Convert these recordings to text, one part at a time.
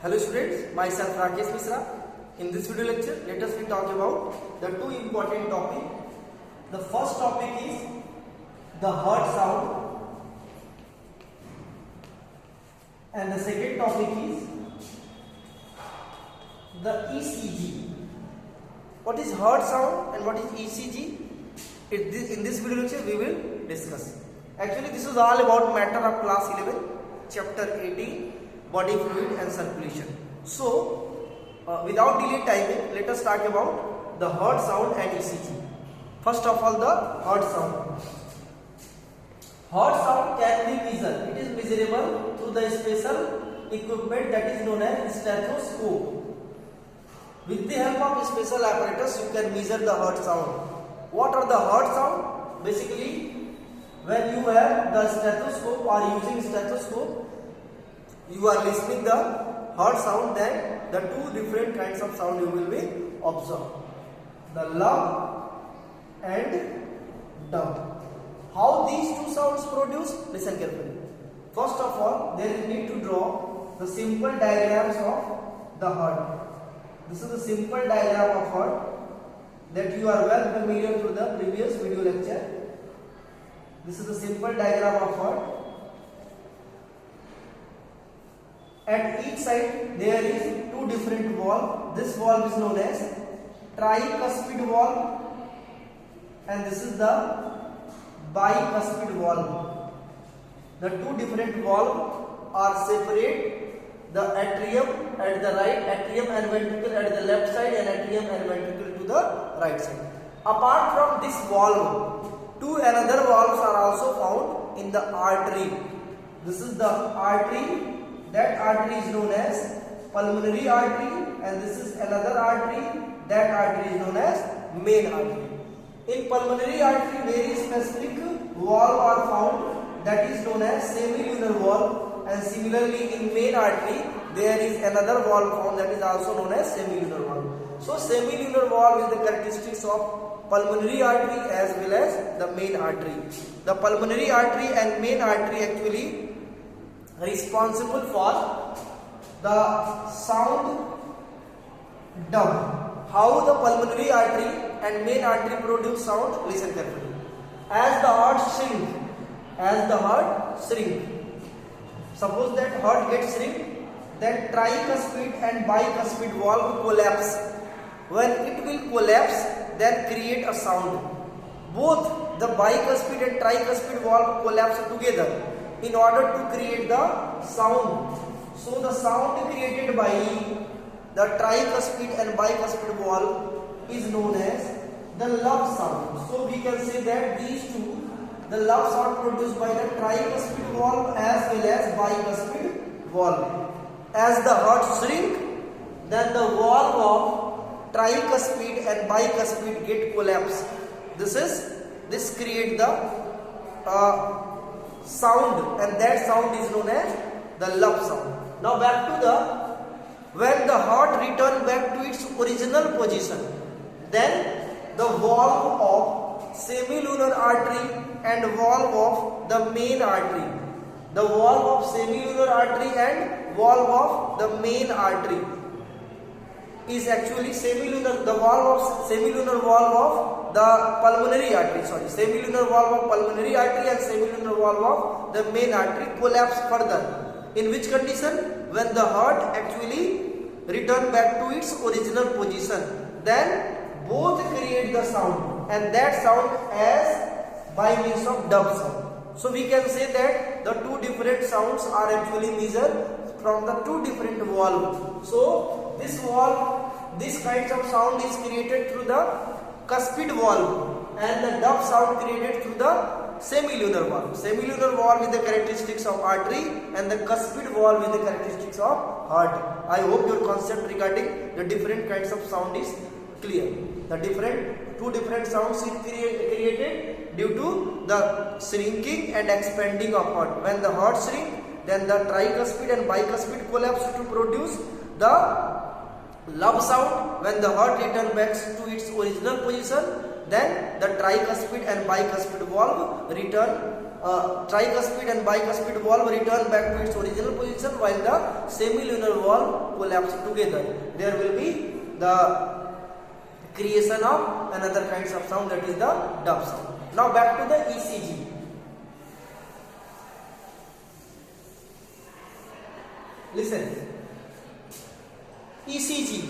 Hello students, myself Rakesh Misra. In this video lecture, let us talk about the two important topics. The first topic is the heart sound, and the second topic is the ECG. What is heart sound and what is ECG? In this video lecture, we will discuss. Actually, this is all about matter of class 11, chapter 18. Body fluid and circulation. So, without delay timing, let us talk about the heart sound and ECG. First of all, the heart sound. Heart sound can be measured. It is measurable through the special equipment that is known as stethoscope. With the help of special apparatus, you can measure the heart sound. What are the heart sound? Basically, when you have the stethoscope or using stethoscope, you are listening the heart sound, then the two different kinds of sound you will be observe. The lump and dum. How these two sounds produce? Listen carefully. First of all, there is need to draw the simple diagrams of the heart. This is the simple diagram of heart that you are well familiar through the previous video lecture. This is the simple diagram of heart. At each side there is two different valves. This valve is known as tricuspid valve and this is the bicuspid valve. The two different valves are separate, the atrium at the right, atrium and ventricle at the left side, and atrium and ventricle to the right side. Apart from this valve, two another valves are also found in the artery. This is the artery. That artery is known as pulmonary artery, and this is another artery. That artery is known as main artery. In pulmonary artery, very specific valve are found that is known as semilunar valve, and similarly in main artery there is another valve found that is also known as semilunar valve. So semilunar valve is the characteristics of pulmonary artery as well as the main artery. The pulmonary artery and main artery actually responsible for the sound dum. How the pulmonary artery and main artery produce sound? Listen carefully. As the heart shrink, suppose that heart gets shrink, then tricuspid and bicuspid valve collapse. When it will collapse, then create a sound. Both the bicuspid and tricuspid valve collapse together in order to create the sound. So the sound created by the tricuspid and bicuspid valve is known as the love sound. So we can say that these two, the love sound produced by the tricuspid valve as well as bicuspid valve. As the heart shrink, then the valve of tricuspid and bicuspid get collapsed. This create the sound, and that sound is known as the love sound. Now back to when the heart return back to its original position, then the valve of semilunar artery and valve of the main artery, the valve of semilunar artery and valve of the main artery is actually semilunar, the valve of semilunar valve of the pulmonary artery, semilunar valve of pulmonary artery and semilunar valve of the main artery collapse further. In which condition? When the heart actually return back to its original position, then both create the sound, and that sound as by means of dub sound. So we can say that the two different sounds are actually measured from the two different valves. So this valve, this kind of sound is created through the cuspid valve, and the dub sound created through the semilunar valve. Semilunar valve is the characteristics of artery, and the cuspid valve is the characteristics of heart. I hope your concept regarding the different kinds of sound is clear. The two different sounds is created due to the shrinking and expanding of heart. When the heart shrink, then the tricuspid and bicuspid collapse to produce the love sound. When the heart returns back to its original position, then the tricuspid and bicuspid valve return tricuspid and bicuspid valve return back to its original position while the semilunar valve collapse together. There will be the creation of another kinds of sound, that is the dub sound. Now back to the ECG. Listen, ECG,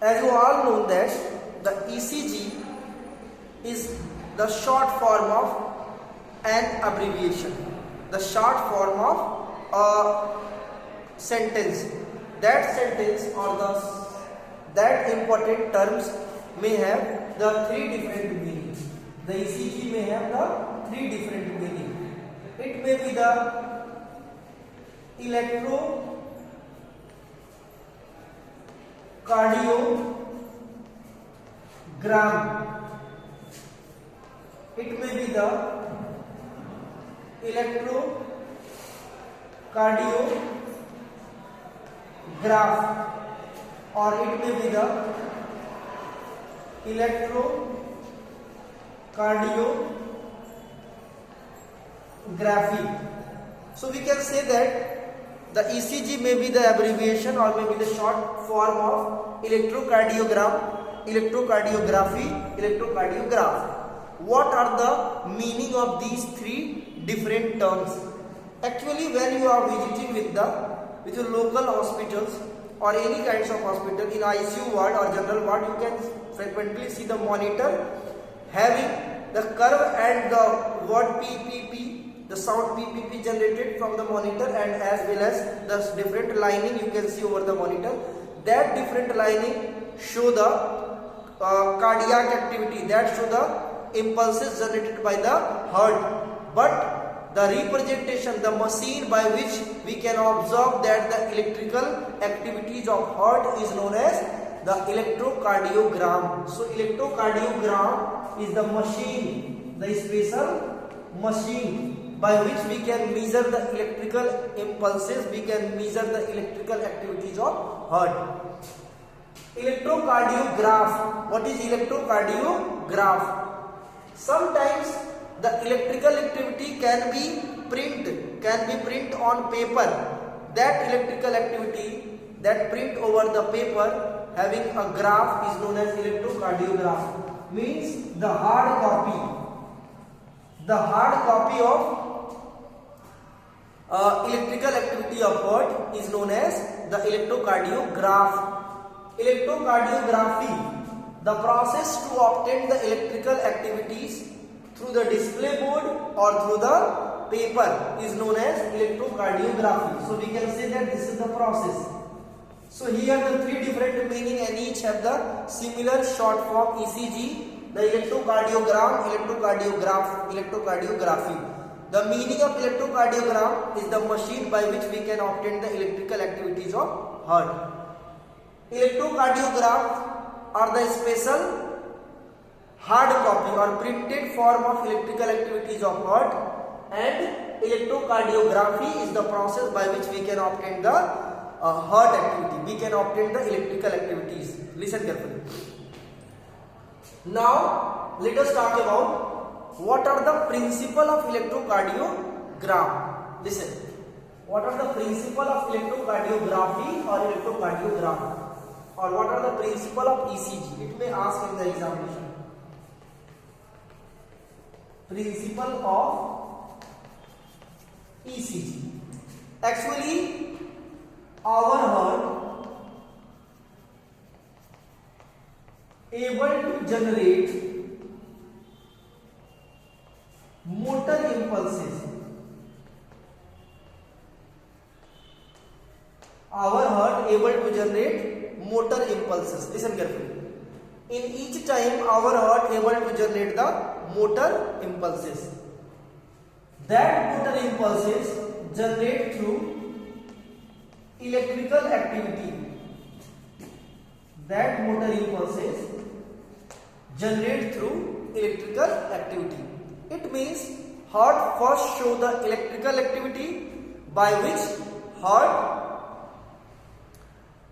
as you all know that the ECG is the short form of an abbreviation, the short form of a sentence. That sentence or that important terms may have the three different meanings. The ECG may have the three different meanings. It may be the electrocardiogram. It may be the electrocardiograph, or it may be the electrocardiography. So we can say that the ECG may be the abbreviation or may be the short form of electrocardiogram, electrocardiography, electrocardiograph. What are the meaning of these three different terms? Actually, when you are visiting with your local hospitals or any kinds of hospital, in ICU ward or general ward, you can frequently see the monitor having the curve and the word PPP, the sound PPP generated from the monitor, and as well as the different lining you can see over the monitor. That different lining show the cardiac activity, that show the impulses generated by the heart. But the representation, the machine by which we can observe that the electrical activities of heart is known as the electrocardiogram. So electrocardiogram is the machine, the special machine by which we can measure the electrical impulses, we can measure the electrical activities of heart. Electrocardiograph. What is electrocardiograph? Sometimes the electrical activity can be print on paper. That electrical activity, that print over the paper having a graph, is known as electrocardiograph. Means the hard copy of electrical activity of heart is known as the electrocardiograph. Electrocardiography, the process to obtain the electrical activities through the display board or through the paper, is known as electrocardiography. So we can say that this is the process. So here the three different meaning and each have the similar short form ECG, the electrocardiogram, electrocardiograph, electrocardiography. The meaning of electrocardiogram is the machine by which we can obtain the electrical activities of heart. Electrocardiograph are the special hard copy or printed form of electrical activities of heart, and electrocardiography is the process by which we can obtain the heart activity, we can obtain the electrical activities. Listen carefully. Now let us talk about what are the principle of electrocardiogram. Listen, what are the principle of electrocardiography or electrocardiograph, or what are the principle of ECG? It may ask in the examination. Principle of ECG. Actually, our heart able to generate motor impulses. Our heart able to generate motor impulses. Listen carefully. In each time our heart able to generate the motor impulses. That motor impulses generate through electrical activity. That motor impulses generate through electrical activity. It means heart first show the electrical activity by which heart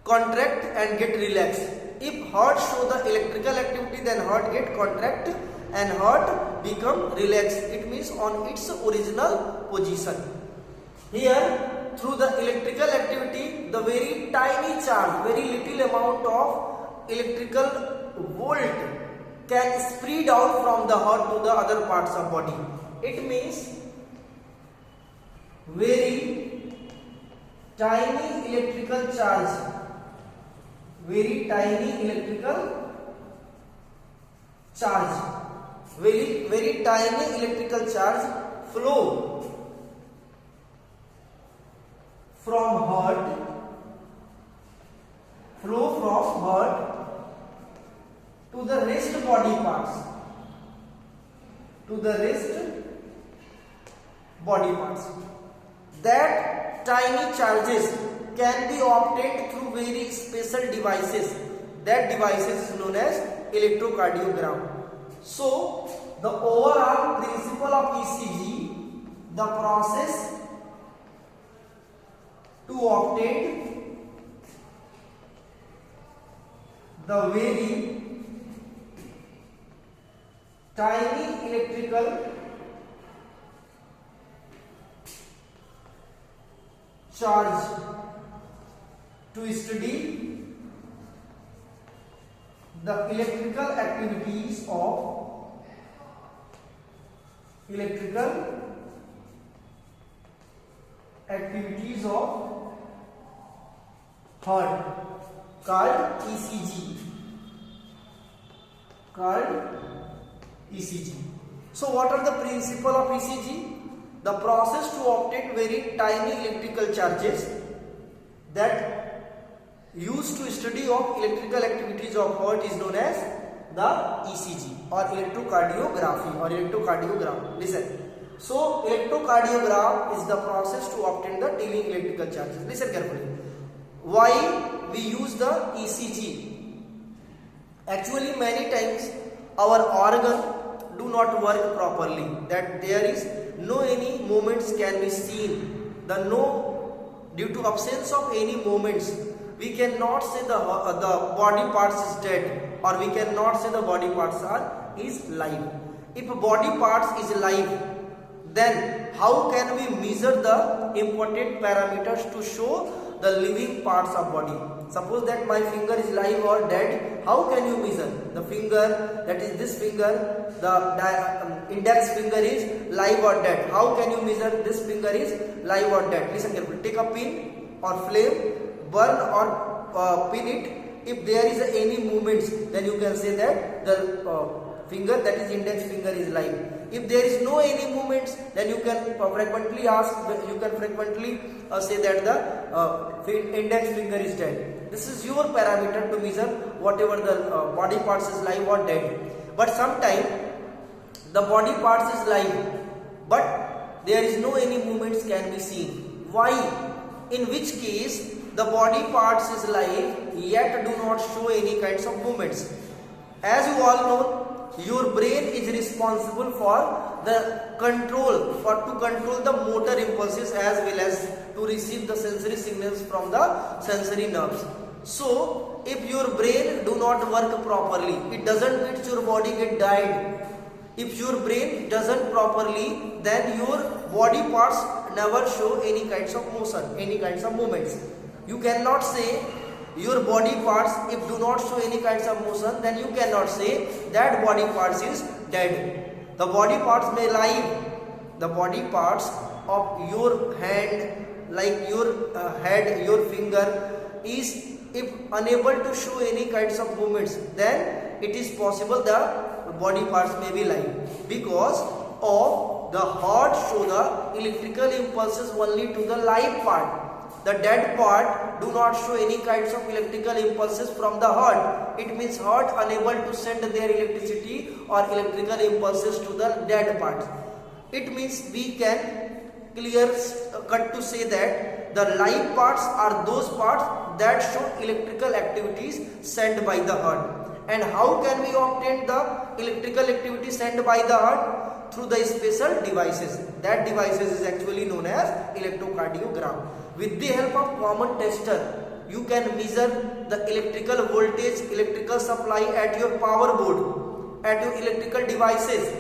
contract and get relaxed. If heart show the electrical activity, then heart get contract and heart become relaxed. It means on its original position. Here, through the electrical activity, the very tiny charge, very little amount of electrical volt can spread out from the heart to the other parts of body. It means very tiny electrical charge, very tiny electrical charge, very tiny electrical charge flow from heart, to the rest body parts, That tiny charges can be obtained through very special devices. That devices is known as electrocardiogram. So, the overall principle of ECG, the process to obtain the very tiny electrical charge to study the electrical activities of heart, called ECG. So what are the principle of ECG? The process to obtain very tiny electrical charges that used to study of electrical activities of heart is known as the ECG or electrocardiography or electrocardiogram. Listen. So electrocardiogram is the process to obtain the tiny electrical charges. Listen carefully. Why we use the ECG? Actually, many times our organ do not work properly. That there is no any movements can be seen. Due to absence of any movements, we cannot say the body parts is dead, or we cannot say the body parts is live. If body parts is live, then how can we measure the important parameters to show the living parts of body? Suppose that my finger is live or dead, how can you measure? The finger, that is this finger, the index finger is live or dead. How can you measure this finger is live or dead? Listen carefully. Take a pin or flame, burn or pin it. If there is any movements, then you can say that the finger, that is index finger, is live. If there is no any movements, then you can frequently say that the index finger is dead. This is your parameter to measure whatever the body parts is live or dead. But sometimes the body parts is live, but there is no any movements can be seen. Why? In which case the body parts is live yet do not show any kinds of movements. As you all know, your brain is responsible for the control, to control the motor impulses as well as to receive the sensory signals from the sensory nerves. So, if your brain do not work properly, it doesn't mean your body get died. If your brain doesn't properly, then your body parts never show any kinds of motion, any kinds of movements. You cannot say your body parts, if do not show any kinds of motion, then you cannot say that body parts is dead. The body parts may live. The body parts of your hand, like your head, your finger, is if unable to show any kinds of movements, then it is possible the body parts may be live, because of the heart show the electrical impulses only to the live part. The dead part do not show any kinds of electrical impulses from the heart. It means heart unable to send their electricity or electrical impulses to the dead part. It means we can clear cut to say that the live parts are those parts that show electrical activities sent by the heart. And how can we obtain the electrical activity sent by the heart? Through the special devices. That devices is actually known as electrocardiogram. With the help of common tester, you can measure the electrical voltage, electrical supply at your power board. at your electrical devices,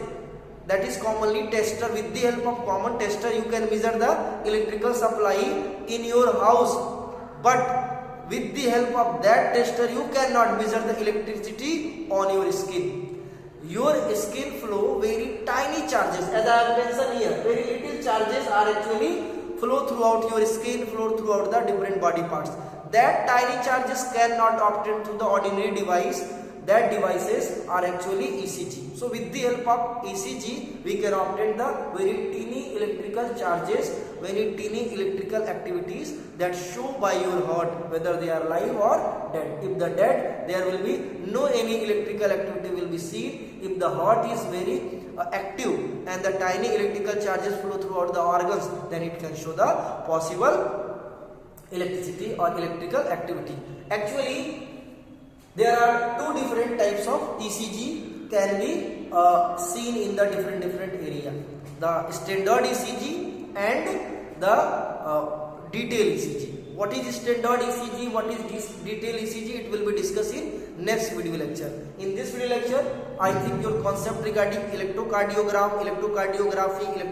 that is commonly tester. With the help of common tester you can measure the electrical supply in your house, but with the help of that tester you cannot measure the electricity on your skin. Your skin flow very tiny charges, as I have mentioned here, very little charges are actually flow throughout your skin, flow throughout the different body parts. That tiny charges cannot obtain through the ordinary device. That devices are actually ECG. So with the help of ECG we can obtain the very teeny electrical charges, very teeny electrical activities that show by your heart whether they are alive or dead. If the dead, there will be no any electrical activity will be seen. If the heart is very active and the tiny electrical charges flow throughout the organs, then it can show the possible electricity or electrical activity. Actually, there are two different types of ECG can be seen in the different area. The standard ECG and the detail ECG. What is standard ECG? What is detail ECG? It will be discussed in next video lecture. In this video lecture, I think your concept regarding electrocardiogram, electrocardiography,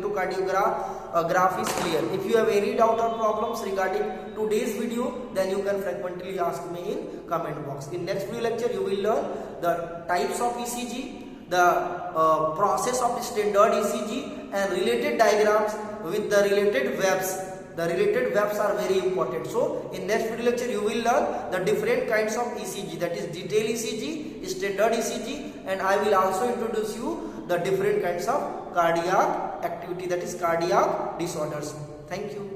graph is clear. If you have any doubt or problems regarding today's video, then you can frequently ask me in comment box. In next video lecture, you will learn the types of ECG, the process of standard ECG and related diagrams with the related waves. The related waves are very important. So in next video lecture you will learn the different kinds of ECG, that is detail ECG, standard ECG, and I will also introduce you the different kinds of cardiac activity, that is cardiac disorders. Thank you.